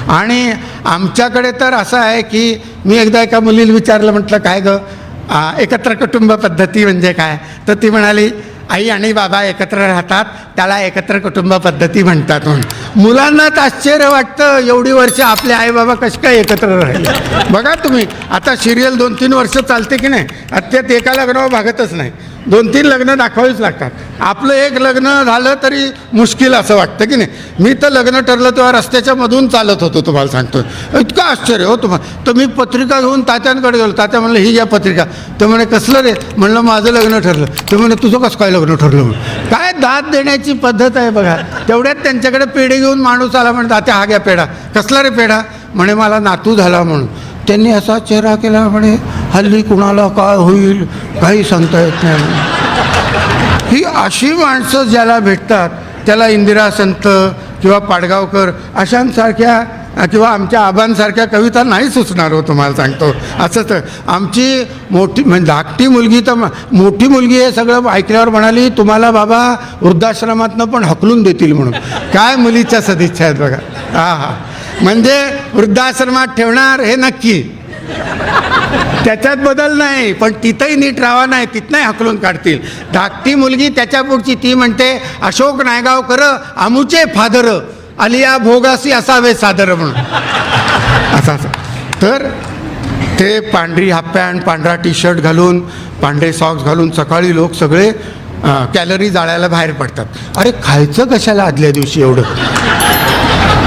आणि आमच्याकडे तर असं आहे की मी एकदा एका मुलीला विचारलं, म्हटलं काय गं एकत्र कुटुंब पद्धती म्हणजे काय, तर ती म्हणाली आई आणि बाबा एकत्र राहतात त्याला एकत्र कुटुंब पद्धती म्हणतात म्हणून. मुलांनाच आश्चर्य वाटतं एवढी वर्ष आपले आई बाबा कसे काय एकत्र राहिले. बघा तुम्ही आता सिरियल 2-3 वर्ष चालते की नाही, त्यात एका लग्नावर भागतच नाही, 2-3 लग्न दाखवावीच लागतात. आपलं एक लग्न झालं तरी मुश्किल असं वाटतं की नाही. मी तर लग्न ठरलं तेव्हा रस्त्याच्या मधून चालत होतो, तुम्हाला सांगतो, इतकं आश्चर्य हो तुम्हाला. तर मी पत्रिका घेऊन तात्यांकडे गेलो, तात्या म्हणलं ही घ्या पत्रिका. तर म्हणे कसलं रे, म्हणलं माझं लग्न ठरलं. तर म्हणे तुझं कसं काय लग्न ठरलं म्हणून. काय दाद देण्याची पद्धत आहे बघा. तेवढ्यात त्यांच्याकडे पेढे घेऊन माणूस आला, म्हणे तात्या हा घ्या पेढा. कसला रे पेढा, म्हणे मला नातू झाला म्हणून. त्यांनी असा चेहरा केला, म्हणे हल्ली कुणाला काय होईल काही सांगता येत नाही. ही अशी माणसं ज्याला भेटतात त्याला इंदिरा संत किंवा पाडगावकर अशांसारख्या किंवा आमच्या आबांसारख्या कविता नाही सुचणार हो, तुम्हाला सांगतो. असंच आमची मोठी म्हणजे धाकटी मुलगी तर मोठी मुलगी हे सगळं ऐकल्यावर म्हणाली तुम्हाला बाबा वृद्धाश्रमातनं पण हकलून देतील म्हणून. काय मुलीच्या सदिच्छा आहेत बघा. हा म्हणजे वृद्धाश्रमात ठेवणार हे नक्की, त्याच्यात बदल नाही, पण तिथंही नीट राहा नाही, तिथनंही हकलून काढतील. धाकटी मुलगी त्याच्या पुढची ती म्हणते अशोक नायगावकर आमुचे फादर आलिया भोगासी असावे सादर म्हणून. असं तर ते पांढरी हाफ पॅन्ट पांढरा टी शर्ट घालून पांढरे सॉक्स घालून सकाळी लोक सगळे कॅलरी जाळायला बाहेर पडतात. अरे खायचं कशाला आदल्या दिवशी एवढं,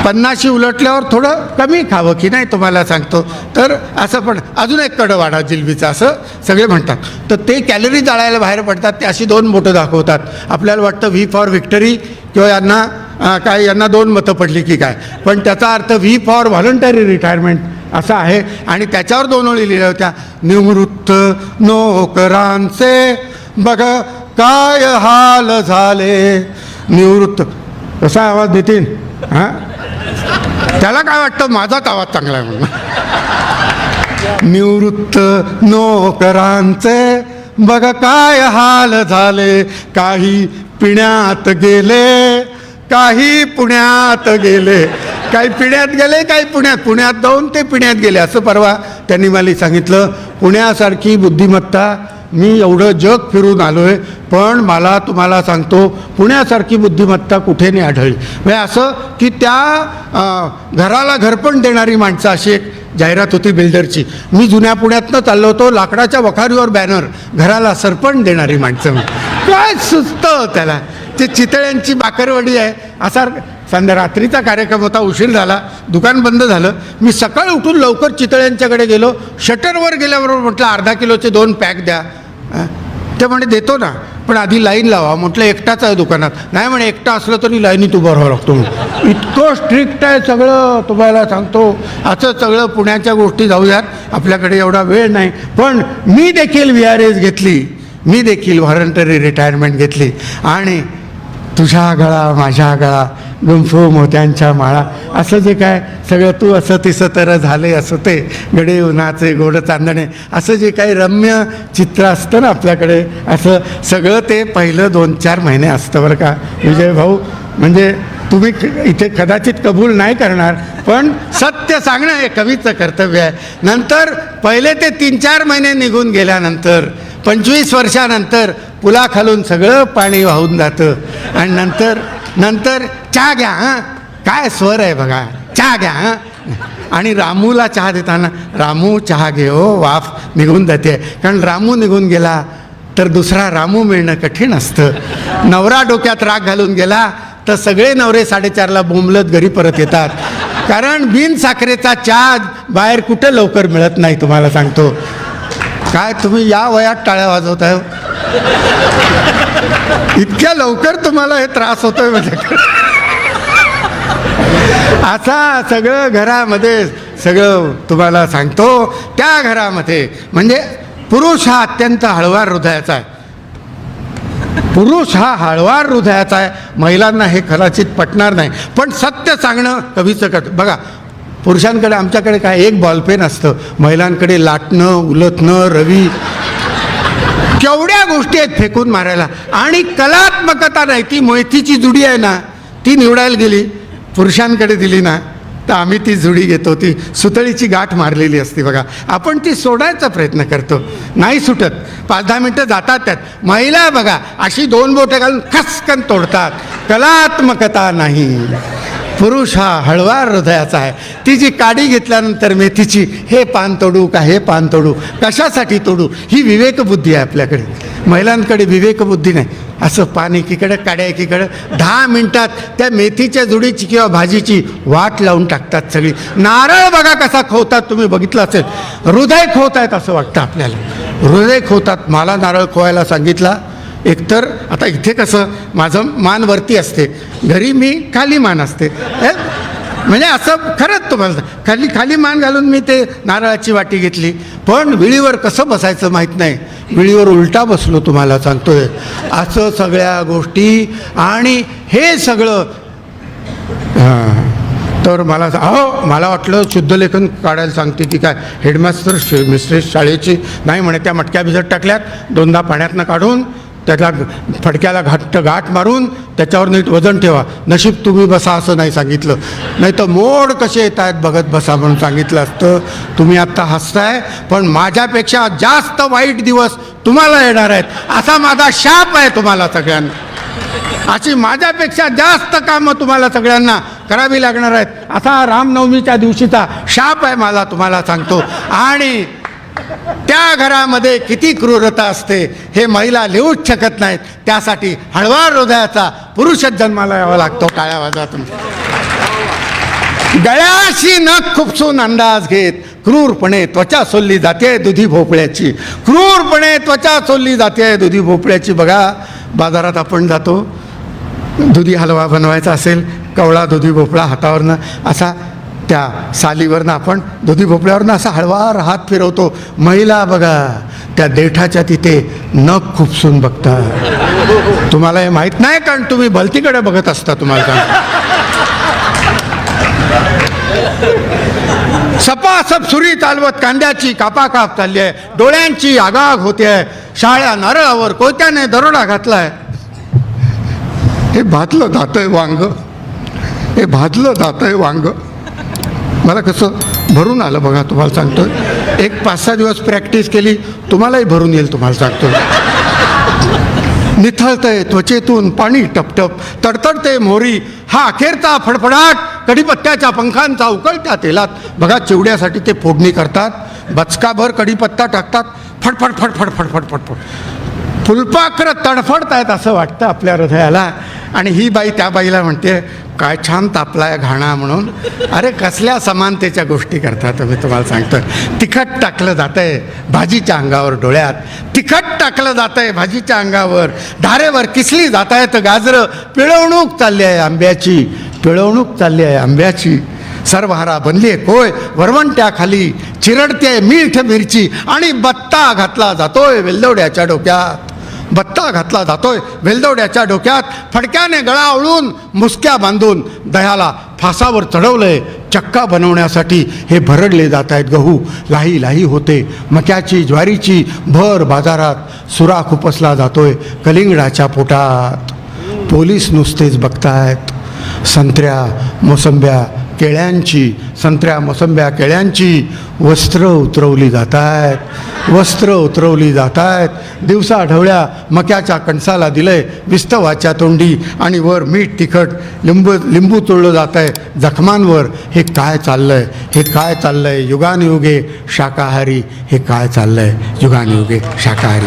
50शी उलटल्यावर थोडं कमी खावं की नाही, तुम्हाला सांगतो. तर असं पण अजून एक कडं वाढा जिलबीचं असं सगळे म्हणतात. तर ते कॅलरी जाळायला बाहेर पडतात, ते अशी 2 बोटं दाखवतात. आपल्याला वाटतं व्ही फॉर व्हिक्टरी किंवा यांना काय यांना 2 मतं पडली की काय, पण त्याचा अर्थ व्ही फॉर व्हॉलंटरी रिटायरमेंट असा आहे. आणि त्याच्यावर 2 ओळी लिहिल्या होत्या, निवृत्त नोकरांचे बघ काय हाल झाले. निवृत्त कसा आवाज देतील हां, त्याला काय वाटतं माझाच आवाज चांगला आहे म्हणून. निवृत्त नोकरांचे बघ काय हाल झाले, काही पिण्यात गेले काही पुण्यात गेले. काही पिण्यात गेले काही पुण्यात जाऊन ते पिण्यात गेले. असं परवा त्यांनी मला सांगितलं, पुण्यासारखी बुद्धिमत्ता मी एवढं जग फिरून आलो आहे, पण मला तुम्हाला सांगतो पुण्यासारखी बुद्धिमत्ता कुठे नाही आढळली. म्हणजे असं की त्या घराला घरपण देणारी माणसं, अशी एक जाहिरात होती बिल्डरची. मी जुन्या पुण्यातनं चाललो होतो, लाकडाच्या वखारीवर बॅनर, घराला सरपण देणारी माणसं. काय सुचतं त्याला. ते चितळ्यांची बाकरवडी आहे असा. संध्या रात्रीचा कार्यक्रम होता, उशीर झाला, दुकान बंद झालं. मी सकाळी उठून लवकर चितळ्यांच्याकडे गेलो. शटरवर गेल्याबरोबर म्हटलं अर्धा किलोचे 2 पॅक द्या. ते म्हणे देतो ना, पण आधी लाईन लावा. म्हटलं एकटाच आहे दुकानात. नाही म्हणे एकटा असलं तरी लाईनीत उभं राहावं लागतो. इतकं स्ट्रिक्ट आहे सगळं, तुम्हाला सांगतो. असं सगळं पुण्याच्या गोष्टी जाऊयात, आपल्याकडे एवढा वेळ नाही. पण मी देखील VRS घेतली, मी देखील व्हॉलंटरी रिटायरमेंट घेतली. आणि तुझ्या गळा माझ्या गळा गुंफू मोत्यांच्या माळा, असं जे काय सगळं तू असं तिसं तर झाले असं ते गडे उन्हाचे गोड चांदणे, असं जे काही रम्य चित्र असतं ना आपल्याकडे, असं सगळं ते पहिलं 2-4 महिने असतं बरं का विजय भाऊ. म्हणजे तुम्ही इथे कदाचित कबूल नाही करणार, पण सत्य सांगणं हे कवीचं कर्तव्य आहे. नंतर पहिले ते 3-4 महिने निघून गेल्यानंतर 25 वर्षानंतर पुलाखालून सगळं पाणी वाहून जातं. आणि नंतर चहा घ्या हां, काय स्वर आहे बघा, चहा घ्या हां. आणि रामूला चहा देताना रामू चहा घे हो, वाफ निघून जाते. कारण रामू निघून गेला तर दुसरा रामू मिळणं कठीण असतं. नवरा डोक्यात राग घालून गेला तर सगळे नवरे 4:30ला बोंबलत घरी परत येतात. कारण बिन साखरेचा चहा बाहेर कुठं लवकर मिळत नाही, तुम्हाला सांगतो. काय तुम्ही या वयात टाळ्या वाजवताय, इतक्या लवकर तुम्हाला हे त्रास होतोय म्हणजे. असा सगळं घरामध्ये सगळं तुम्हाला सांगतो. त्या घरामध्ये म्हणजे पुरुष हा अत्यंत हळवार हृदयाचा आहे. पुरुष हा हळवार हृदयाचा आहे. महिलांना हे कदाचित पटणार नाही, पण सत्य सांगणं कवीचं करतं. बघा पुरुषांकडे आमच्याकडे काय एक बॉलपेन असतं, महिलांकडे लाटणं उलटणं रवी, केवढ्या गोष्टी आहेत फेकून मारायला. आणि कलात्मकता नाही, ती मोतीची जुडी आहे ना ती निवडायला गेली पुरुषांकडे दिली ना तर आम्ही ती जुडी घेतो, ती सुतळीची गाठ मारलेली असते बघा, आपण ती सोडायचा प्रयत्न करतो, नाही सुटत, 5-10 मिनटं जातात त्यात. महिला बघा अशी 2 बोटं घालून खसकन तोडतात, कलात्मकता नाही. पुरुष हा हळवार हृदयाचा आहे. ती जी काडी घेतल्यानंतर मेथीची, हे पान तोडू का हे पान तोडू, कशासाठी तोडू, ही विवेकबुद्धी आहे आपल्याकडे. महिलांकडे विवेकबुद्धी नाही. असं पान एकीकडं, काड्या एकीकडं, 10 मिनिटात त्या मेथीच्या जुडीची किंवा भाजीची वाट लावून टाकतात सगळी. नारळ बघा कसा खोवतात, तुम्ही बघितलं असेल, हृदय खोवतायत असं वाटतं आपल्याला, हृदय खोवतात. मला नारळ खोवायला सांगितला. एकतर आता इथे कसं माझं मान वरती असते, घरी मी खाली मान असते, म्हणजे असं खरंच तुम्हाला खाली मान घालून मी ते नारळाची वाटी घेतली. पण विळीवर कसं बसायचं माहीत नाही, विळीवर उलटा बसलो तुम्हाला सांगतोय. असं सगळ्या गोष्टी आणि हे सगळं. तर मला वाटलं शुद्धलेखन काढायला सांगते ती काय हेडमास्टर मिस्ट्रेस शाळेची, नाही म्हणे, त्या मटक्या भिजत टाकल्यात, 2दा पाण्यातनं काढून त्याला फडक्याला गाठ मारून त्याच्यावर नीट वजन ठेवा, नशीब तुम्ही बसा असं नाही सांगितलं, नाही तर मोड कसे येत आहेत बघत बसा म्हणून सांगितलं असतं. तुम्ही आत्ता हसताय, पण माझ्यापेक्षा जास्त वाईट दिवस तुम्हाला येणार आहेत, असा माझा शाप आहे तुम्हाला सगळ्यांना. अशी माझ्यापेक्षा जास्त कामं तुम्हाला सगळ्यांना करावी लागणार आहेत, असा रामनवमीच्या दिवशीचा शाप आहे मला, तुम्हाला सांगतो. आणि त्या घरामध्ये किती क्रूरता असते हे महिला लिहूच शकत नाहीत. त्यासाठी हळवार हृदयाचा पुरुषच जन्माला यावा लागतो. टाळ्या वाजवा तुम्ही. गळ्याशी नख खुपसून अंदाज घेत क्रूरपणे त्वचा सोलली जाते दुधी भोपळ्याची, क्रूरपणे त्वचा सोलली जाते दुधी भोपळ्याची. बघा बाजारात आपण जातो, दुधी हलवा बनवायचा असेल, कवळा दुधी भोपळा हातावरनं असा त्या सालीवरनं आपण दुधी भोपळ्यावरनं असा हळवार हात फिरवतो. महिला बघा त्या देठाच्या तिथे नख खुपसून बघतात. तुम्हाला हे माहीत नाही कारण तुम्ही भलतीकडे बघत असता. तुम्हाला सपासप सुरी चालवत कांद्याची कापाकाप चालली आहे, डोळ्यांची आगाग होते आहे, शाळ्या नारळावर कोयत्याने दरोडा घातलाय. हे भाजलं जातंय वांग, हे भाजलं जातंय वांग. मला कसं भरून आलं बघा, तुम्हाला सांगतोय. एक 5-6 दिवस प्रॅक्टिस केली, तुम्हालाही भरून येईल, तुम्हाला सांगतोय. निथळतंय त्वचेतून पाणी टपटप, तडतडते मोहरी, हा अखेरचा फडफडाट कढीपत्त्याच्या पंखांचा उकळत्या तेलात. बघा चिवड्यासाठी ते फोडणी करतात, बचकाभर कढीपत्ता टाकतात, फडफड फडफड फडफड फडफड, फुलपाखरं तडफडतायत असं वाटतं आपल्या हृदयाला. आणि ही बाई त्या बाईला म्हणते काय छान तापलाय घाणा म्हणून. अरे कसल्या समानतेच्या गोष्टी करतात तुम्ही, तुम्हाला सांगतो. तिखट टाकलं जातंय भाजीच्या अंगावर, डोळ्यात तिखट टाकलं जातंय भाजीच्या अंगावर, धारेवर किसली जात आहेत गाजरं, पिळवणूक चालली आहे आंब्याची, पिळवणूक चालली आहे आंब्याची. सर्वहारा बनली आहे कोय वरवंट्याखाली, चिरडते मीठ मिरची आणि बत्ता घातला जातोय वेलदोड्याच्या डोक्यात, बत्ता घातला जातोय वेलदोड्याच्या डोक्यात. फडक्याने गळा आवळून मुसक्या बांधून दह्याला फासावर चढवलंय. चक्का बनवण्यासाठी हे भरडले जात आहेत गहू, लाही लाही होते मक्याची ज्वारीची. भर बाजारात सुरा खुपसला जातोय कलिंगडाच्या पोटात. पोलीस नुसतेच बघतायत. संत्र्या मोसंब्या केळ्यांची, संत्र्या मोसंब्या केळ्यांची वस्त्र उतरवली जात आहेत, वस्त्र उतरवली जात आहेत. दिवसा ढवळ्या मक्याच्या कणसाला दिलंय विस्तवाच्या तोंडी आणि वर मीठ तिखट लिंबू चोळलं जात आहे जखमांवर. हे काय चाललंय, हे काय चाललंय युगानुयुगे शाकाहारी, हे काय चाललंय युगानुयुगे शाकाहारी.